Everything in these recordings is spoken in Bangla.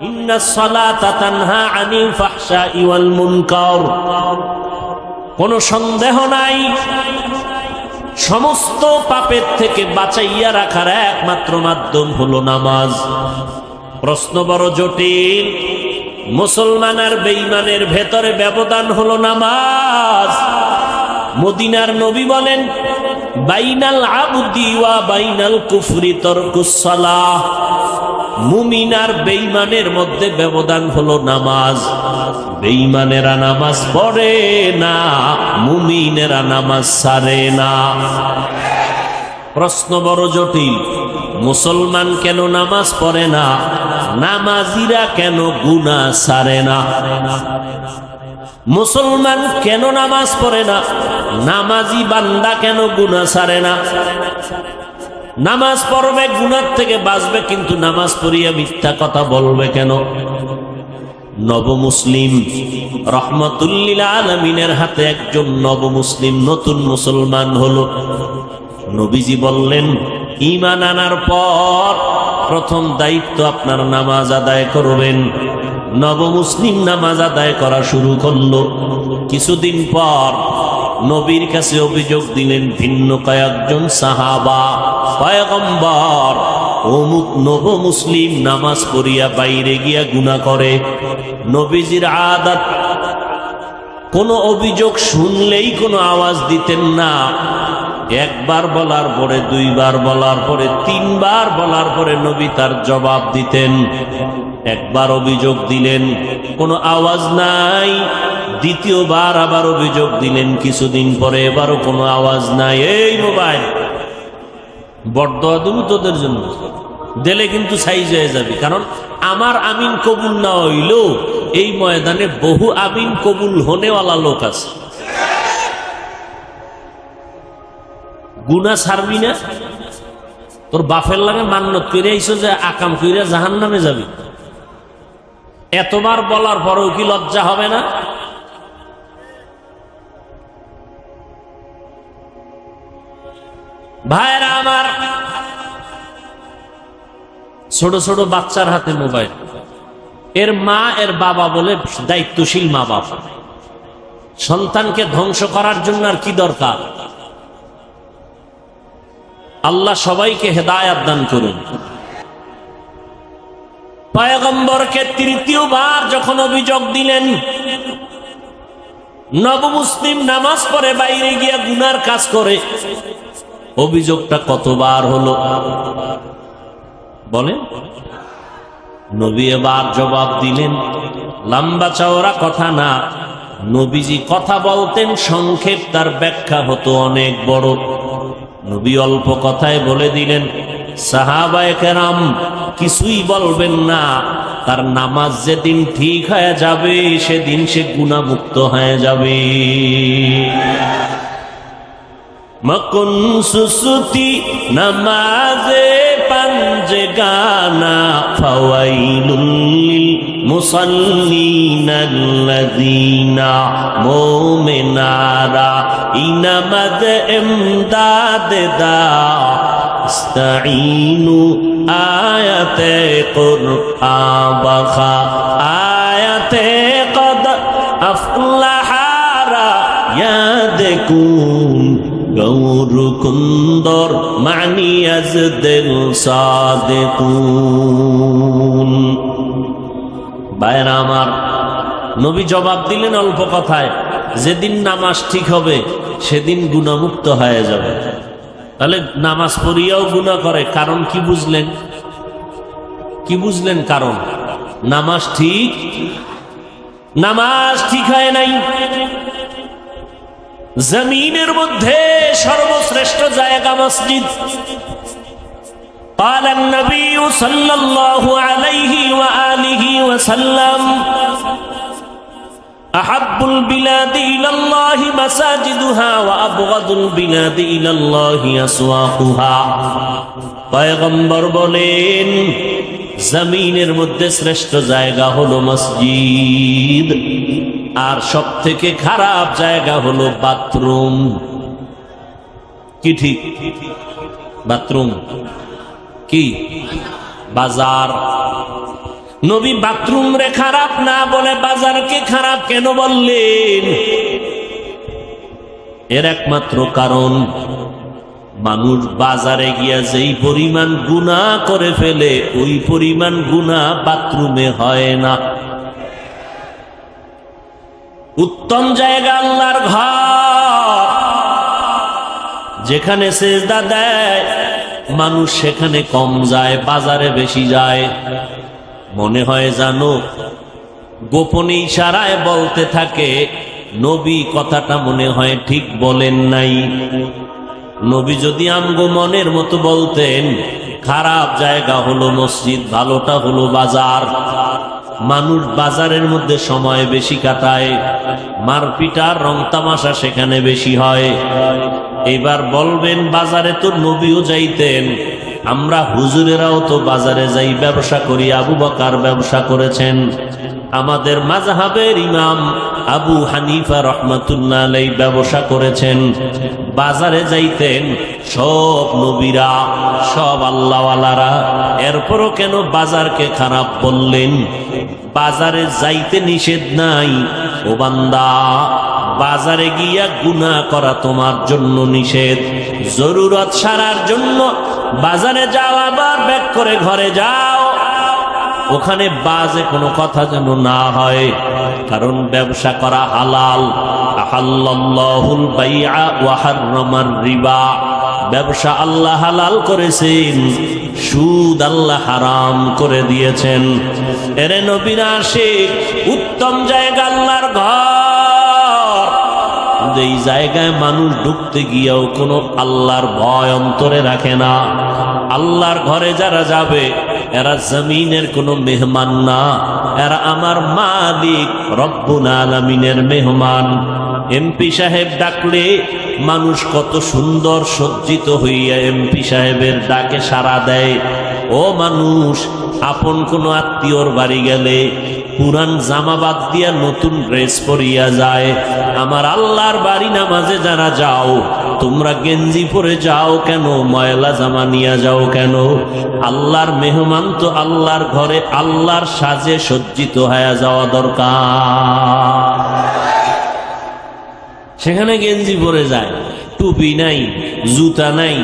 ইন্নাস সালাতা তানহা আনিল ফাহশাই ওয়াল মুনকার। কোনো সন্দেহ নাই সমস্ত পাপের থেকে বাঁচাইয়া রাখার একমাত্র মাধ্যম হলো নামাজ। প্রশ্ন বড় জটিল। মুসলমান আর বেঈমানের ভেতরে ব্যবধান হলো নামাজ। মদিনার নবী বলেন, বাইনাল আবদি ওয়া বাইনাল কুফরি তারকুস সালাহ। মুমিন আর বেঈমানের মধ্যে ব্যবধান হলো নামাজ। বেঈমানেরা নামাজ পড়ে না, মুমিনেরা নামাজ ছাড়ে না। প্রশ্ন বড় জটিল। মুসলমান কেন নামাজ পড়ে না? নামাজিরা কেন গুনাহ ছাড়ে না? মুসলমান কেন নামাজ পড়ে না? নামাজি বান্দা কেন গুনাহ ছাড়ে না? নামাজ পড়বে, গুনাহ থেকে বাঁচবে, কিন্তু নামাজ পড়িয়া মিথ্যা কথা বলবে কেন? নব মুসলিম রহমাতুল্লিল আলামিনের হাতে একজন নব মুসলিম নতুন মুসলমান হলো। নবীজি বললেন, ঈমান আনার পর প্রথম দায়িত্ব আপনার নামাজ আদায় করবেন। নব মুসলিম নামাজ আদায় করা শুরু করলো। কিছুদিন পর নবীর কাছে অভিযোগ দিলেন ভিন্ন কয়েকজন সাহাবা, পয়গম্বর, অমুক নব মুসলিম নামাজ পড়িয়া বাইরে গিয়া গুনাহ করে। নবীজির আদত, কোনো অভিযোগ শুনলেই কোনো আওয়াজ দিতেন না। একবার বলার পরে, দুইবার বলার পরে, তিনবার বলার পরে নবী তার জবাব দিতেন। একবার অভিযোগ দিলেন, কোনো আওয়াজ নাই। দ্বিতীয়বার আবার অভিযোগ দিলেন, কিছুদিন পরে এবারও কোনো আওয়াজ নাই। এই মোবাইল বড়দোয়া দেবো তোদের জন্য, দিলে কিন্তু সাইজ হয়ে যাবে। কারণ আমার আমিন কবুল না হইলেও এই ময়দানে বহু আমিন কবুল হনেওয়ালা লোক আছে। গুনাহ ছাড়বি না? তোর বাপের লাগে মান্নত করে আইছো যে আকাম কইরা জাহান্নামে যাবি, এতবার বলার পরেও কি লজ্জা হবে না? ভাইরা আমার, ছোট ছোট বাচ্চার হাতে মোবাইল। এর মা এর বাবা বলে দায়িত্বশীল মা বাবা সন্তানকে ধ্বংস করার জন্য আর কি দরকার? আল্লাহ সবাইকে হেদায়েত দান করুন। পয়গম্বরকে তৃতীয়বার যখন অভিযোগ দিলেন, নব মুসলিম নামাজ পড়ে বাইরে গিয়া গুনার কাজ করে, অভিযোগটা কতবার হলো বলেন? নবী এবার জবাব দিলেন। লম্বা চওড়া কথা না, নবীজি কথা বলতেন সংক্ষেপ, তার ব্যাখ্যা হতো অনেক বড়। নবী অল্প কথায় বলে দিলেন, সাহাবায়ে কেরাম কিছুই বলবেন না, তার নামাজ যেদিন ঠিক হয়ে যাবে সেদিন সে গুনাহমুক্ত হয়ে যাবে। মকুন সুসুতি নামাজে পাঞ্জে গানা ফাওয়াইলুল লিল মুসাল্লিনাল্লাযীনা মুমিনারা ইনামাদ ইমদাদ দা ইস্তাঈনু আয়াতে কুরআন বাখা আয়াতে কদ আফলাহারা ইয়াদকুন গৌর কুন্দর মানি আজ দিল সাদিকুন। ভাইরা আমার, নবী জবাব দিলেন অল্প কথায়, যেদিন নামাজ ঠিক হবে সেদিন গুনাহমুক্ত হয়ে যাবে। তাহলে নামাজ পড়িয়াও গুনাহ করে, কারণ কি বুঝলেন? কি বুঝলেন কারণ? নামাজ ঠিক হয় নাই। জমিনের মধ্যে সর্বশ্রেষ্ঠ জায়গা মসজিদ। قال النبي صلى الله عليه وآله وسلم أحب البلاد إلى الله مساجدها وأبغض البلاد إلى الله أسواقها। পয়গম্বর বলেন, জমিনের মধ্যে শ্রেষ্ঠ জায়গা হলো মসজিদ, আর সব থেকে খারাপ জায়গা হলো বাথরুম। কি ঠিক? বাথরুম কি? বাজার। নবী বাথরুম রে খারাপ না বলে বাজারকে খারাপ কেন বললেন? এর একমাত্র কারণ, মানুষ বাজারে গিয়া যেই পরিমাণ গুনাহ করে ফেলে ওই পরিমাণ গুনাহ বাথরুমে হয় না। উত্তম জায়গা আল্লাহর ঘর, যেখানে সেজদা দেয় মানুষ সেখানে কম যায়, বাজারে বেশি যায়। মনে হয় জানো, গোপনে ইশারায় বলতে থাকে, নবী কথাটা মনে হয় ঠিক বলেন নাই। নবী যদি আমগো মনের মতো বলতেন, খারাপ জায়গা হলো মসজিদ, ভালোটা হলো বাজার। মানুষ বাজারের মধ্যে সময় বেশি কাটায়, মারপিট আর রং তামাশা সেখানে বেশি হয়। এবার বলবেন বাজারে তো নবীও যাইতেন, আমরা হুজুরেরাও তো বাজারে যাই, ব্যবসা করি। আবু বকর ব্যবসা করেছেন, আমাদের মাযহাবের ইমাম আবু হানিফা রাহমাতুল্লাহ আলাইহি ব্যবসা করেছেন, বাজারে যাইতেন সব নবীরা, সব আল্লাহওয়ালারা। এরপরও কেন বাজারকে খারাপ বললেন? বাজারে যাইতে নিষেধ নাই ও বান্দা, বাজারে গিয়া গুনাহ করা তোমার জন্য নিষেধ। জরুরত সারার জন্য বাজারে যাও, আবার ব্যাক করে ঘরে যাও, ওখানে বাজে কোনো কথা যেন না হয়, কারণ ব্যবসা করা হালাল। আহাল্লাল্লাহুল বাইআ ওয়া হাররামার রিবা, ব্যবসা আল্লাহ হালাল করেছেন, সুদ আল্লাহ হারাম করে দিয়েছেন। এরে নবীর আশিক, উত্তম জায়গা আল্লাহর ঘর, এই জায়গায় মানুষ ঢুকতে গিয়েও কোনো আল্লাহর ভয় অন্তরে রাখে না। আল্লাহর ঘরে যারা যাবে এরা জমিনের কোনো মেহমান না, এরা আমার মালিক রব্বুল আলামিনের মেহমান। এমপি সাহেব ডাকলে মানুষ কত সুন্দর সজ্জিত হইয়া এমপি সাহেবের ডাকে সাড়া দেয়। ও মানুষ, আপন কোনো আত্মীয়র বাড়ি গেলে পুরান জামা বাদ দিয়া নতুন ড্রেস পরিয়া যায়। আমার আল্লাহর বাড়ি নামাজে যারা যাও, তোমরা গেঞ্জি পরে যাও কেন? ময়লা জামা নিয়ে যাও কেন? আল্লাহর মেহমান তো আল্লাহর ঘরে আল্লাহর সাজে সজ্জিত হয়ে যাওয়া দরকার। সেখানে গেঞ্জি পরে যায়, টুপি নাই, জুতা নাই,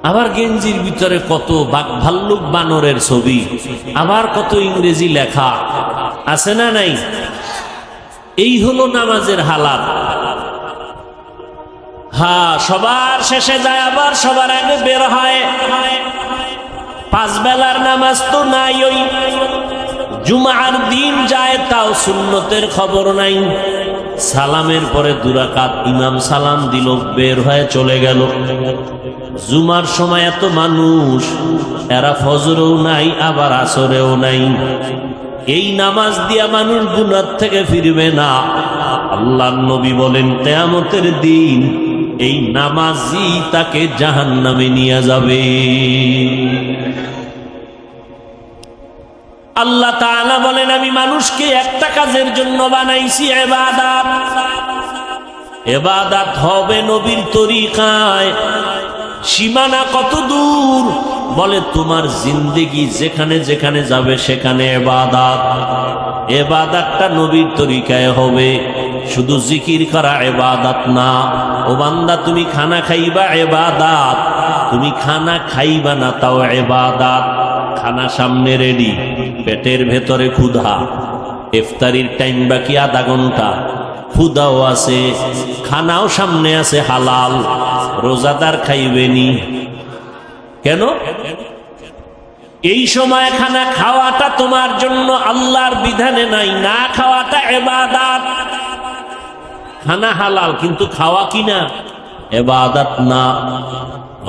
আবার গেঞ্জির ভিতরে কত বাঘ ভাল্লুক বানরের ছবি, আবার কত ইংরেজি লেখা আছে না নাই? এই হলো নামাজের হালাত। হ্যাঁ, সবার শেষে যায়, আবার সবার আগে বের হয়। পাঁচ বেলার নামাজ তো নাই, ওই জুমার দিন যায়, তাও সুন্নতের খবর নাই। সালামের পরে দুরাকাত ইমাম সালাম দিল, বের হয়ে চলে গেল। জুমার সময় এত মানুষ, এরা ফজরেও নাই আবার আসরেও নাই। এই নামাজ দিয়া মানুষ গুনাহ থেকে ফিরবে না। আল্লাহর নবী বলেন, কিয়ামতের দিন এই নামাজই তাকে জাহান্নামে নিয়ে যাবে। আল্লাহ তাআলা বলেন, আমি মানুষকে একটা কাজের জন্য বানাইছি, ইবাদত। ইবাদত হবে নবীর তরিকায়। সীমানা কত দূর? বলে তোমার জিন্দেগি যেখানে যেখানে যাবে সেখানে ইবাদত। ইবাদতটা নবীর তরিকায় হবে, শুধু জিকির করা ইবাদত না। ও বান্দা, তুমি খানা খাইবা ইবাদত, তুমি খানা খাইবা না তাও ইবাদত। খানা সামনে রেডি, পেটের ভেতরে ক্ষুধা, ইফতারির টাইম বাকি আধা ঘন্টা, ক্ষুধাও আছে, খানাও সামনে আছে হালাল। রোজাদার খাইবেনি কেন? এই সময় খানা খাওয়াটা তোমার জন্য আল্লাহর বিধানে নাই, না খাওয়াটা ইবাদত। খানা হালাল কিন্তু খাওয়া কিনা ইবাদত না।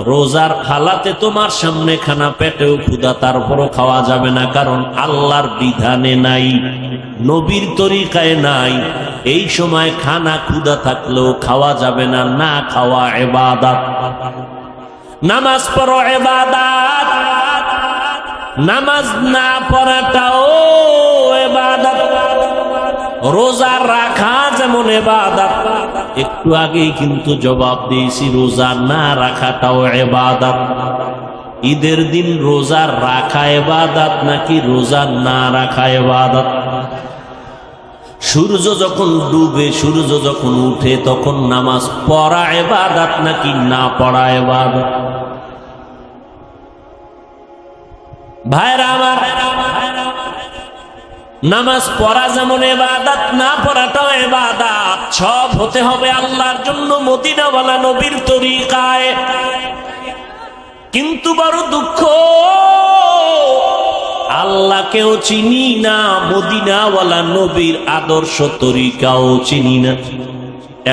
রোজার হালাতে তোমার সামনে খানা, পেটেও ক্ষুধা, তারপরও খাওয়া যাবে না, কারণ আল্লাহর বিধানে নাই, নবীর তরিকায় নাই। এই সময় খানা ক্ষুধা থাকলেও খাওয়া যাবে না, না খাওয়া ইবাদত। নামাজ পড়ো ইবাদত, নামাজ না পড়াটাও ইবাদত। রোজা রাখা যেমন ইবাদত, একটু আগেই কিন্তু জবাব দিয়েছি, রোজা না রাখাটাও ইবাদত। ঈদের দিন রোজা রাখা ইবাদত নাকি রোজা না রাখা ইবাদত? সূর্য যখন ডুবে সূর্য যখন উঠে তখন নামাজ পড়া ইবাদত নাকি না পড়া ইবাদত? ভাইরা আমার, নামাজ পড়া যেমন ইবাদত, না পড়াটাও ইবাদত। সব হতে হবে আল্লাহর জন্য, মদিনাওয়ালা নবীর তরিকায়। কিন্তু বড় দুঃখ, আল্লাহকেও চিনি না, মদিনাওয়ালা নবীর আদর্শ তরিকাও চিনি না।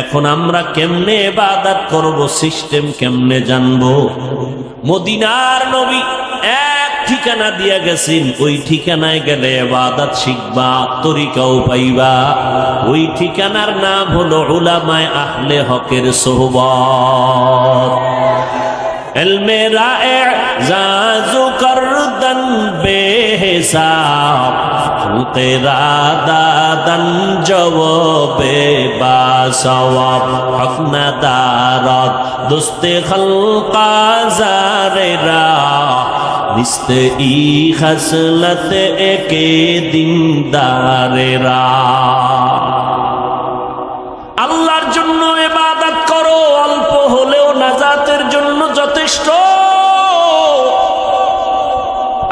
এখন আমরা কেমনে ইবাদত করব, সিস্টেম কেমনে জানবো? মদিনার নবী এক ঠিকানা দিয়া গেছেন, ওই ঠিকানায় গেলে ইবাদত শিখবা, তরিকাও পাইবা। ওই ঠিকানার নাম হলো উলামায়ে আহলে হকের সোহবত। ইলমে রা'জাজু করদান বেহিসাব, খুলকেরা দাদান জওয়াবে বাসওয়াব, হক নাদারত দোস্তে খলকা জারেরা, নিস্তে ই খসলত একে দিনদারেরা। আল্লাহর জন্য ইবাদত করো, অল্প হলেও নাজাতের জন্য যথেষ্ট।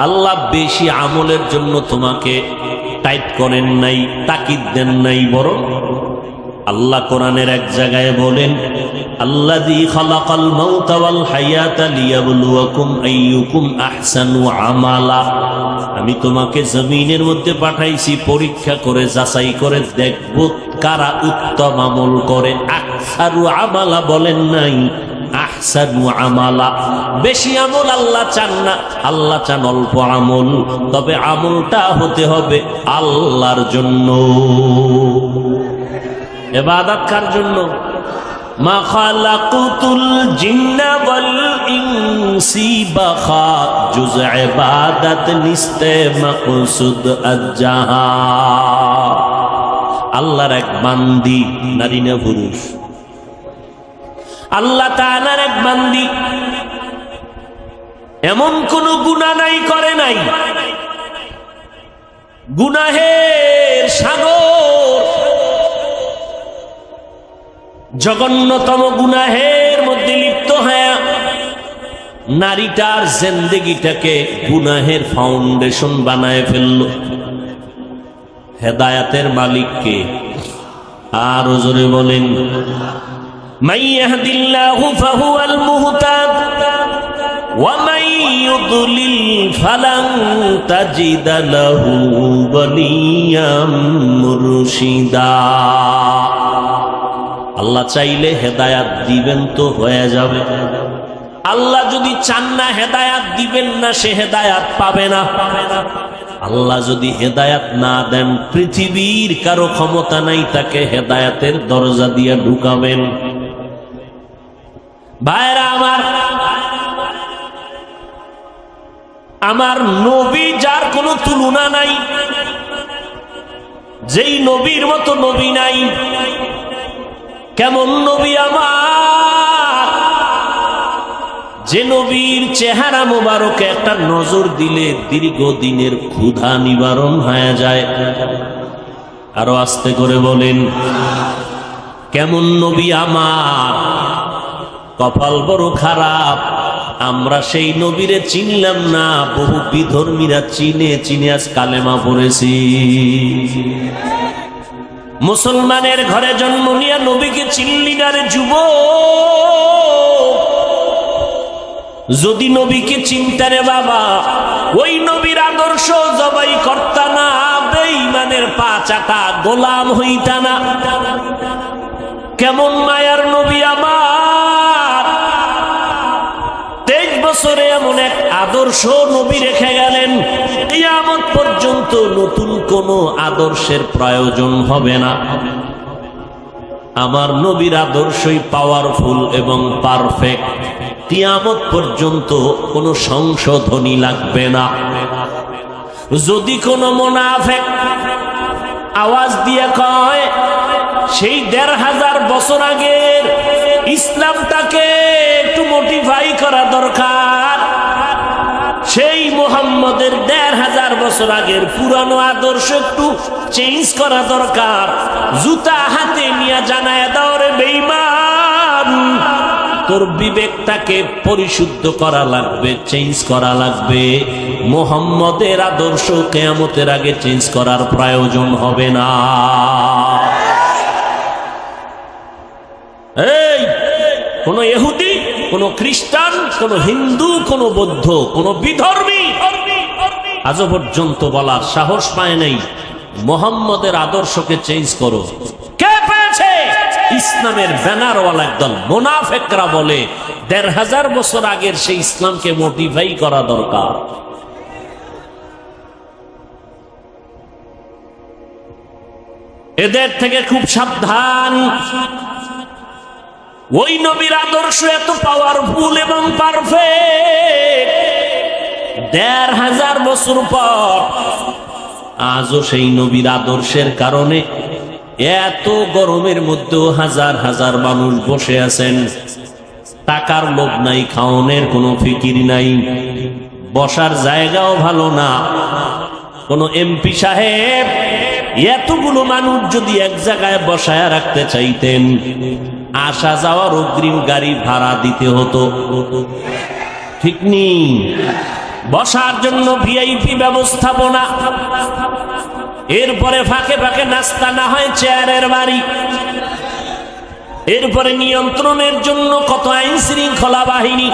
আল্লাহ বেশি আমলের জন্য তোমাকে টাইট করেন নাই, তাকিদ দেন নাই, বরং আল্লাহ কোরআনের এক জায়গায় বলেন, আল্লাযী খালাকাল মাউতা ওয়াল হায়াতা লিয়াবলুয়াকুম আইয়ুকুম আহসানু আমালা। আমি তোমাকে জমিনের মধ্যে পাঠাইছি পরীক্ষা করে, যাচাই করে দেখব কারা উত্তম আমল করে। আকসারু আমালা বলেন নাই, আহসানু আমালা। বেশি আমল আল্লাহ চান না, আল্লাহ চান অল্প আমল, তবে আমলটা হতে হবে আল্লাহর জন্য। ইবাদত কার জন্য? মা খালাকুতুল জিন্না ওয়াল ইনসি বাখা, জুজ ইবাদত নিস্তে মাকসুদ আজ্জাহা। আল্লাহর এক বান্দি, নারী না পুরুষ, আল্লাহ তাআলার এক বান্দি, এমন কোন গুনাহ নাই করে নাই, গুনাহের সাগর, জঘন্যতম গুনাহের মধ্যে লিপ্ত হয়ে নারীটার জিন্দেগিটাকে গুনাহের ফাউন্ডেশন বানায় ফেলল। হেদায়েতের মালিককে আর জোরে বলেন, মান ইয়াহদিল্লাহু ফাহুয়াল মুহতাদ ওয়া মান ইউদ্লিল ফালান তাজিদা লাহু ওয়ালিয়াম মুরশিদা। আল্লাহ চাইলে হেদায়াত দিবেন তো হয়ে যাবে, আল্লাহ যদি চান না হেদায়াত দিবেন না, সে হেদায়াত পাবে না। আল্লাহ যদি হেদায়াত না দেন, পৃথিবীর কারো ক্ষমতা নাই তাকে হেদায়াতের দরজা দিয়ে ঢুকাবেন। ভাইরা আমার, আমার নবী যার কোনো তুলনা নাই, যেই নবীর মতো নবী নাই। কেমন নবী আমার, যে নবীর চেহারা মোবারকে একটা নজর দিলে দীর্ঘদিনের ক্ষুধা নিবারণ হয়ে যায়। আরো আস্তে করে বলেন, কেমন নবী আমার। কপাল বড় খারাপ, আমরা সেই নবীরে চিনলাম না, বহু বিধর্মীরা চিনে চিনে আজ কালেমা পড়েছি। মুসলমানের ঘরে জন্ম নিয়ে নবীকে চিনলি না রে যুবক। যদি নবীকে চিনতে রে বাবা, ওই নবীর আদর্শ জবাই করতা না, বেঈমানের পা চাটা গোলাম হইতা না। কেমন মায়ার নবী আমার, 23 বছরে এমন এক আদর্শ নবী রেখে গেলেন, কিয়ামত পর্যন্ত নতুন কোন আদর্শের প্রয়োজন হবে না। আমার নবীর আদর্শই পাওয়ারফুল এবং পারফেক্ট, কিয়ামত পর্যন্ত কোনো সংশোধনী লাগবে না। যদি কোনো মুনাফিক আওয়াজ দিয়ে কয় সেই 1500 বছর আগের ইসলামটাকে একটু মডিফাই করা দরকার, মুহাম্মদের ১৫০০ বছর আগের পুরানো আদর্শ একটু চেঞ্জ করা দরকার। জুতা হাতে নিয়ে জানায় দাও রে বেঈমান, তোর বিবেকটাকে পরিশুদ্ধ করা লাগবে, চেঞ্জ করা লাগবে। মুহাম্মদের আদর্শ কিয়ামতের আগে চেঞ্জ করার প্রয়োজন হবে না। এই কোন ইহুদি, কোন খ্রিস্টান, কোন হিন্দু, কোন বৌদ্ধ, কোন বিধর্মী আজও পর্যন্ত বলার সাহস পায় নাই মুহাম্মদের আদর্শকে চেঞ্জ করো। কে পেয়েছে? ইসলামের ব্যানারওয়ালা একদল মুনাফিকরা বলে ১৫০০ বছর আগের সেই ইসলামকে মডিফাই করা দরকার। এদের থেকে খুব সাবধান। ওই নবীর আদর্শ এত পাওয়ারফুল এবং পারফেক্ট, ১৫০০ বছর পর আজও সেই নবীর আদর্শের কারণে এত গরমের মধ্যেও হাজার হাজার মানুষ বসে আছেন। টাকার লোভ নাই, খাওয়ানোর কোনো ফিকির নাই, বসার জায়গাও ভালো না। কোন এমপি সাহেব এতগুলো মানুষ যদি এক জায়গায় বসায় রাখতে চাইতেন, আসা যাওয়ার অগ্রিম গাড়ি ভাড়া দিতে হতো, ঠিক নেই? বসার জন্য ভিআইপি ব্যবস্থাপনা, এরপরে ফাঁকে ফাঁকে নাস্তা, না হয় চেয়ারের বাড়ি, এরপরে নিয়ন্ত্রণের জন্য কত আইন শৃঙ্খলা বাহিনী।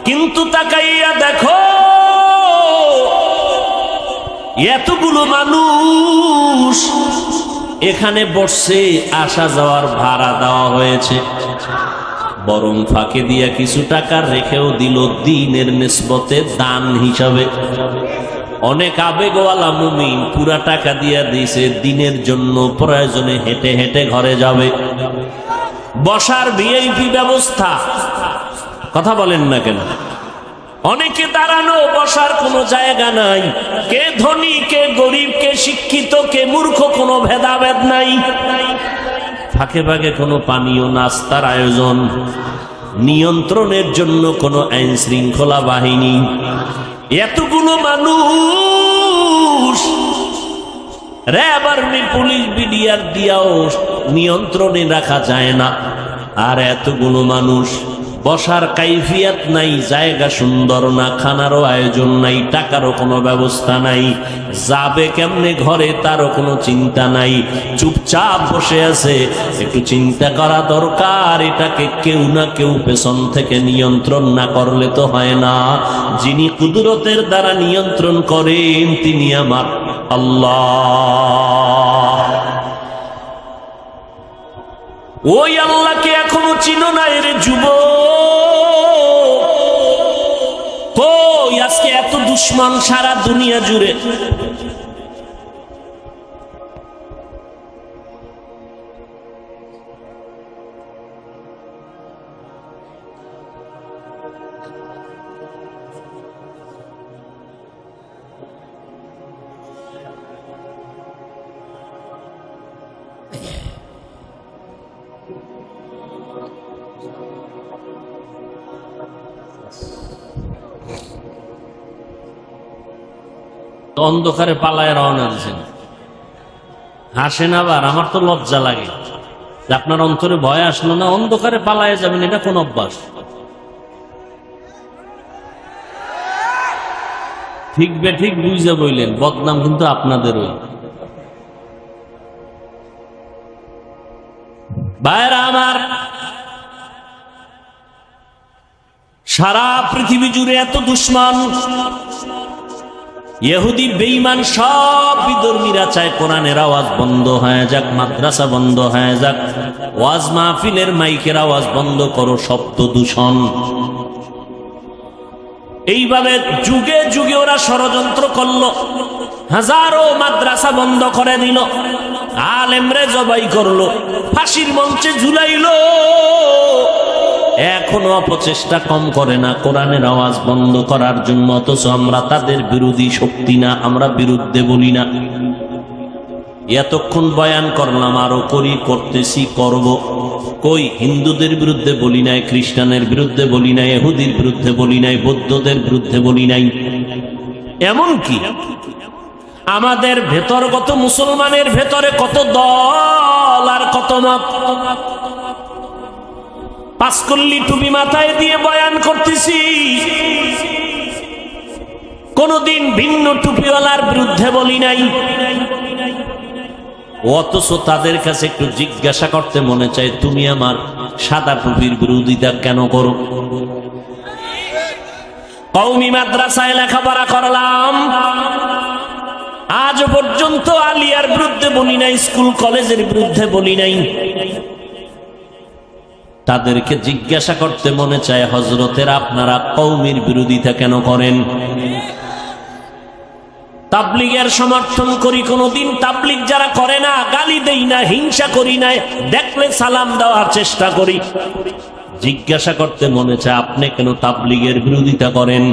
কিন্তু তাকাইয়া দেখো এতগুলো মানুষ এখানে বসছে, আসা যাওয়ার ভাড়া দেওয়া হয়েছে, বরং ফাঁকে দিয়া কিছু টাকা রেখেও দিল দ্বীনের নিসবতে দান হিসাবে। অনেক আবেগওয়ালা মুমিন পুরা টাকা দিয়া দিয়েছে দ্বীনের জন্য, প্রয়োজনে হেঁটে হেঁটে ঘরে যাবে। বসার ভিআইপি ব্যবস্থা, কথা বলেন না কেন? অনেকে দাঁড়ানো, বসার কোনো জায়গা নাই। কে ধনী, কে গরিব, কে শিক্ষিত, কে মূর্খ, কোনো ভেদাভেদ নাই। ফাঁকে ফাঁকে কোনো পানীয় নাস্তার আয়োজন, নিয়ন্ত্রণের জন্য কোনো আইন শৃঙ্খলা বাহিনী। এতগুলো মানুষ র্যাব, আর্মি, পুলিশ, বিডিআর দিয়াও নিয়ন্ত্রণে রাখা যায় না। আর এতগুলো মানুষ, বসার কাইফিয়াত নাই, জায়গা সুন্দর না, খানারও আয়োজন নাই, টাকারও কোনো ব্যবস্থা নাই, যাবে কেমনে ঘরে তারও কোনো চিন্তা নাই, চুপচাপ বসে আছে। একটু চিন্তা করা দরকার, এটাকে কেউ না কেউ পেছন থেকে নিয়ন্ত্রণ না করলে তো হয় না। যিনি কুদরতের দ্বারা নিয়ন্ত্রণ করেন তিনি আমার আল্লাহ। ওই আল্লাহকে এখনো চিনো না রে যুবক? কই আজকে এত দুশ্মন সারা দুনিয়া জুড়ে? অন্ধকারে পালায় রওনা দিয়েছেন, হাসেন। আবার আমার তো লজ্জা লাগে যে আপনার অন্তরে ভয় আসলো না, অন্ধকারে পালায় যাবেন, এটা কোন অভ্যাস? ঠিক বে ঠিক বুঝে বইলেন, বদনাম কিন্তু আপনাদেরই। ভাইরা আমার, সারা পৃথিবী জুড়ে এত দুশ্মন, ইহুদি বেঈমান সব বিধর্মীরা চায় কোরআনের আওয়াজ বন্ধ হয়ে যাক, মাদ্রাসা বন্ধ হয়ে যাক, ওয়াজ মাহফিলের মাইকের আওয়াজ বন্ধ করো, শব্দ দূষণ। এইভাবে যুগে যুগে ওরা ষড়যন্ত্র করলো, হাজারো মাদ্রাসা বন্ধ করে দিল, আলেমরে জবাই করলো, ফাঁসির মঞ্চে ঝুলাইলো। এখনো অপচেষ্টা কম করে না কোরআনের আওয়াজ বন্ধ করার জন্য। অথচ আমরা তাদের বিরোধী শক্তি না, আমরা বিরুদ্ধে বলি না। এতক্ষণ বয়ান করলাম, আরো করতেছি, করব। কই হিন্দুদের বিরুদ্ধে বলি নাই, খ্রিস্টানের বিরুদ্ধে বলি নাই, ইহুদির বিরুদ্ধে বলি নাই, বৌদ্ধদের বিরুদ্ধে বলি নাই। এমন কি আমাদের ভেতরগত মুসলমানের ভেতরে কত দল আর কত মত। পাঁচকল্লি টুপি মাথায় দিয়ে বয়ান করতেছি, কোনদিন ভিন্ন টুপিওয়ালার বিরুদ্ধে বলি নাই। অথচ তাদের কাছে একটু জিজ্ঞাসা করতে মনে চায়, তুমি আমার সাদা টুপির বিরোধিতা কেন করো? কওমি মাদ্রাসায় লেখাপড়া করলাম, আজ পর্যন্ত আলিয়ার বিরুদ্ধে বলি নাই, স্কুল কলেজের বিরুদ্ধে বলি নাই। তাদেরকে জিজ্ঞাসা করতে মনে চায়, হযরতের আপনারা কওমির বিরোধিতা কেন করেন? তাবলীগের সমর্থন করি, কোনদিন তাবলীগ যারা করে না গালি দেই না, হিংসা করি না, দেখলে সালাম দেওয়ার চেষ্টা করি। জিজ্ঞাসা করতে মনে চায়, আপনি কেন তাবলীগের বিরোধিতা করেন?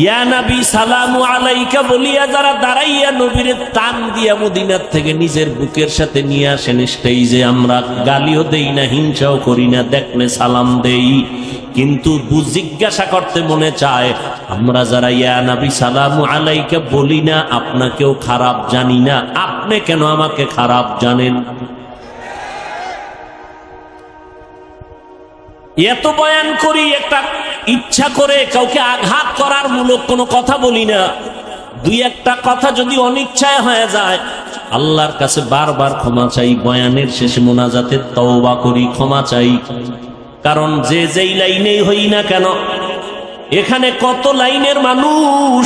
ইয়া নবী সালামু আলাইকা বলিয়া যারা দাঁড়াইয়া নবীরে টান দিয়া মদিনার থেকে নিজের বুকের সাথে নিয়ে আসেন স্টেজে, আমরা গালিও দেই না, হিংসাও করি না, দেখলে সালাম দেই। কিন্তু জিজ্ঞাসা করতে মনে চায়, আমরা যারা ইয়া নবী সালামু আলাইকা বলি না, আপনাকেও খারাপ জানি না, আপনি কেন আমাকে খারাপ জানেন? এত বয়ান করি, একটা ইচ্ছা করে কাউকে আঘাত করার মূলক কোনো কথা বলি না। দুই একটা কথা যদি অনিচ্ছায় হয়ে যায়, আল্লাহর কাছে বারবার ক্ষমা চাই। বয়ানের শেষে মোনাজাতে তওবা করি, ক্ষমা চাই। কারণ যে যেই লাইনেই হই না কেন, এখানে কত লাইনের মানুষ,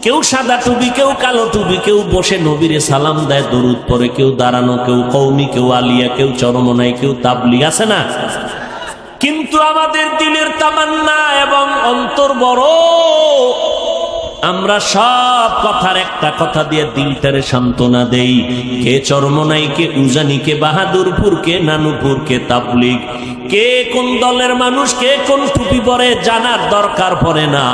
কেউ সাদা টুপি, কেউ কালো টুপি, কেউ বসে নবীরে সালাম দেয়, দরুদ পড়ে, কেউ দাঁড়ানো, কেউ কওমি, কেউ আলিয়া, কেউ চরমনাই, কেউ তাবলীগ, আছে না? কিন্তু আমাদের দিলের তামান্না এবং অন্তর বড়, আমরা সব কথার একটা কথা দিয়ে দিলটারে সান্ত্বনা দেই। কে চরমনাই, কে উজানি, কে বাহাদুরপুর, কে নানুপুর, কে তাবলীগ, কে কোন দলের মানুষ, কে কোন টুপি পরে জানার দরকার পড়ে না।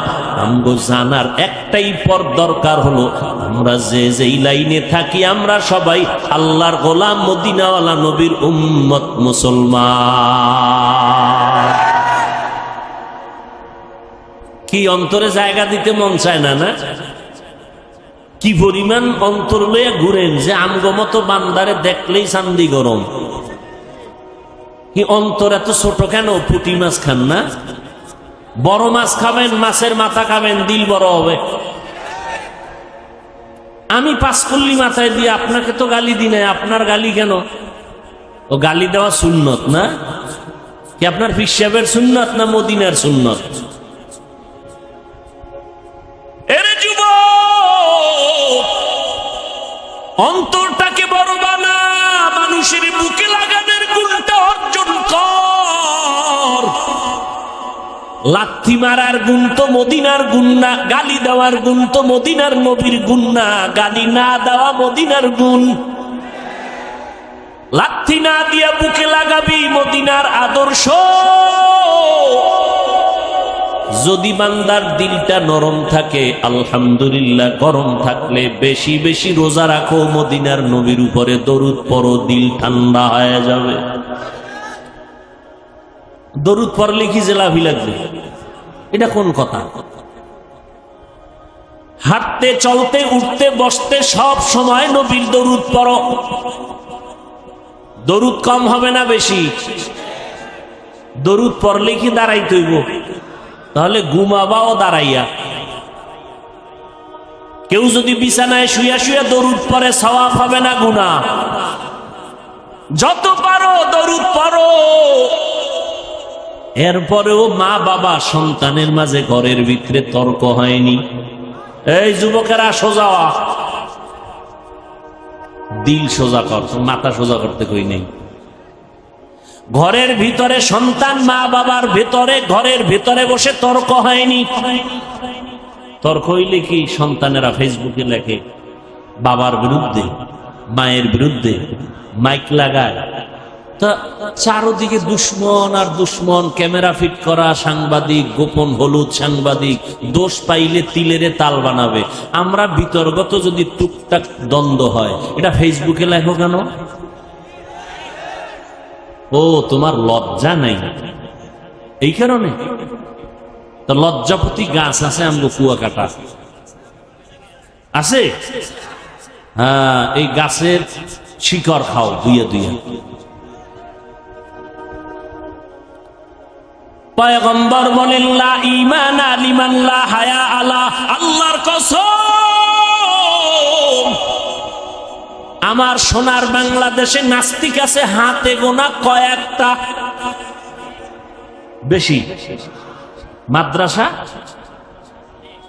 আমগো জানার একটাই পর দরকার হলো, আমরা যে যেই লাইনে থাকি, আমরা সবাই আল্লাহর গোলাম, মদিনাওয়ালা নবীর উম্মত, মুসলমান। কি অন্তরে জায়গা দিতে মন চায় না? না কি পরিমাণ অন্তর লইয়া ঘুরেন যে আমগো মতো বান্দারে দেখলেই চান্দি গরম। কি অন্তর এত ছোট কেন? পুঁটি মাছ খান না? বড় মাছ খাবেন, মাছের মাথা খাবেন, দিল বড় হবে। আমি পাঁচকল্লি মাথায় দিয়ে আপনাকে তো গালি দিই নাই, আপনার গালি কেন? ও গালি দেওয়া সুন্নত না? কি আপনার পীর সাহেবের সুন্নত না মদিনার সুন্নত? অন্তরটাকে বড় বানা, মানুষের বুকে লাগানোর গুণটা অর্জন কর। লাথি মারার গুণ তো মদিনার গুণ না, গালি দেওয়ার গুণ তো মদিনার নবীর গুণ না, গালি না দেওয়া মদিনার গুণ। লাথি না দিয়া বুকে লাগাবি মদিনার আদর্শ। যদি বান্দার দিলটা নরম থাকে, আলহামদুলিল্লাহ। গরম থাকলে বেশি বেশি রোজা রাখো, মদিনার নবীর উপরে দরুদ পড়ো, দিল ঠান্ডা হয়ে যাবে। দরুদ পড়লে কি জেলাভি লাগবে? এটা কোন কথা? হাঁটতে, চলতে, উঠতে, বসতে সব সময় নবীর দরুদ পড়ো। দরুদ কম হবে না বেশি? দরুদ পড়লে কি দাঁড়াইতে হইব? তাহলে ঘুমাবাও দাঁড়াইয়া। কেউ যদি বিছানায় শুয়া শুয়া দরুদ পড়ে, সওয়াব হবে না গুনাহ? যত পারো দরুদ পড়ো। এরপরেও মা বাবা সন্তানের মাঝে ঘরের ভিতরে তর্ক হয়নি। এই যুবকেরা সোজা, দিল সোজা কর, মাথা সোজা করতে কই নেই। ঘরের ভিতরে সন্তান মা বাবার ভেতরে, ঘরের ভিতরে বসে তর্ক হয়নি। তর্ক হইলে কি? সন্তানেরা ফেসবুকে লেখে বাবার বিরুদ্ধে, মায়ের বিরুদ্ধে, মাইক লাগায়, তা চারদিকে দুশ্মন আর দুশ্মন, ক্যামেরা ফিট করা সাংবাদিক, গোপন হলুদ সাংবাদিক, দোষ পাইলে তিলেরে তাল বানাবে। আমরা বিতর্গত যদি টুকটাক দ্বন্দ্ব হয়, এটা ফেসবুকে লেখো কেন? ও তোমার লজ্জা নাই, এই কারণে। তো লজ্জাপতি গাছ আছে আমগো কুয়াকাটা আছে, হ্যাঁ, এই গাছের শিকড় খাও দুইয়া দুইয়া। পয়গম্বর বলেন লা ঈমান লিমান লা হায়া আলা, আল্লাহর কসম আমার সোনার বাংলাদেশে নাস্তিক আছে হাতে গোনা কয়েকটা, বেশি মাদ্রাসা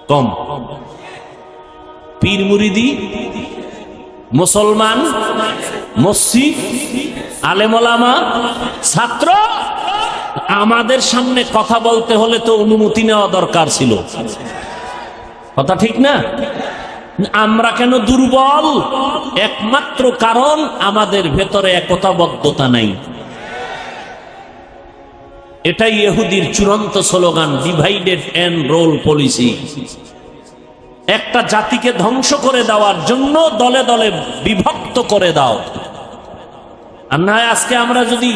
কম, পীর মুরিদি, মুসলমান, মসজিদ, আলেম ওলামা, ছাত্র। আমাদের সামনে কথা বলতে হলে তো অনুমতি নেওয়া দরকার ছিল, কথা ঠিক না? আমরা কেন দুর্বল? একমাত্র কারণ আমাদের ভেতরে একতাবদ্ধতা নাই। এটাই ইহুদির চূড়ান্ত slogan, divided and rule policy. একটা জাতিকে ধ্বংস করে দেওয়ার জন্য দলে দলে বিভক্ত করে দাও। আর না আজকে আমরা যদি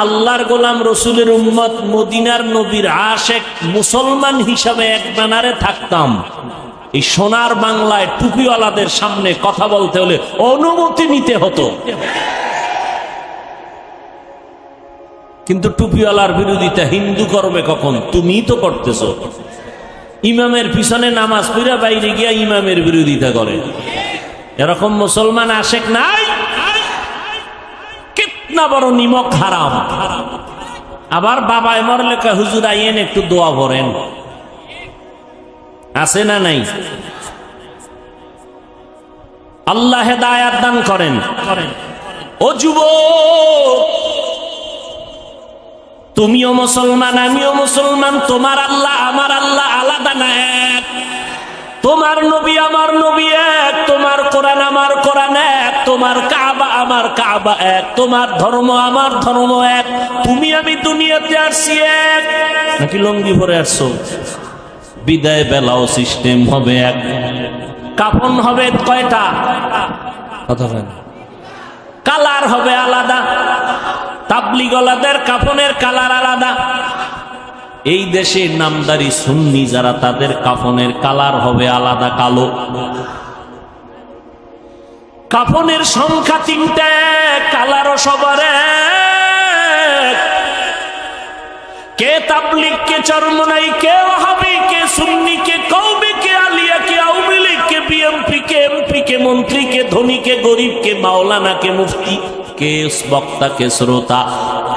আল্লাহর গোলাম, রসুলের উম্মত, মদিনার নবীর আশেক মুসলমান হিসাবে এক ব্যানারে থাকতাম, এই সোনার বাংলায় টুপিওয়ালাদের সামনে কথা বলতে হলে অনুমতি নিতে হতো। কিন্তু টুপিওয়ালার বিরোধিতা হিন্দু করবে কখন? তুমিই তো করতেছো। ইমামের পিছনে নামাজ পড়া বাইরে গিয়া ইমামের বিরোধিতা করে, এরকম মুসলমান আশেক নাই? কিতনা বড় নিমক হারাম। আবার বাবায় মরলে কয় হুজুর আইয়েন একটু দোয়া ভরেন, আছে না নাই? আল্লাহ হেদায়াত দান করেন। ও যুবক, তুমিও মুসলমান, আমিও মুসলমান, তোমার আল্লাহ আমার আল্লাহ আলাদা না এক, তোমার নবী আমার নবী এক, তোমার কোরআন আমার কোরআন এক, তোমার কাবা আমার কাবা এক, তোমার ধর্ম আমার ধর্ম এক। তুমি আমি দুনিয়াতে আসছি এক, নাকি লঙ্গি ভরে আসছো? বিদায় বেলাও সিস্টেম হবে এক, কাফন হবে কয়টা? কথা বলেন। কালার হবে আলাদা, তাবলিগলাদের কাফনের কালার আলাদা। এই দেশে নামদারি সুন্নি যারা, তাদের কাফনের কালার হবে আলাদা, কালো। কাফনের সংখ্যা 3টে, কালারও সবার এক। কে তাবলিগ, কে চরমনাই, কে ওয়াহাবি, কে সুন্নি, কে কওমি, কে আলিয়া, কে আওয়ামী লীগ, কে বিএনপি, কে এমপি, কে মন্ত্রী, কে ধনী, কে গরিব, কে মাওলানা, কে মুফতি, কে বক্তা, কে শ্রোতা।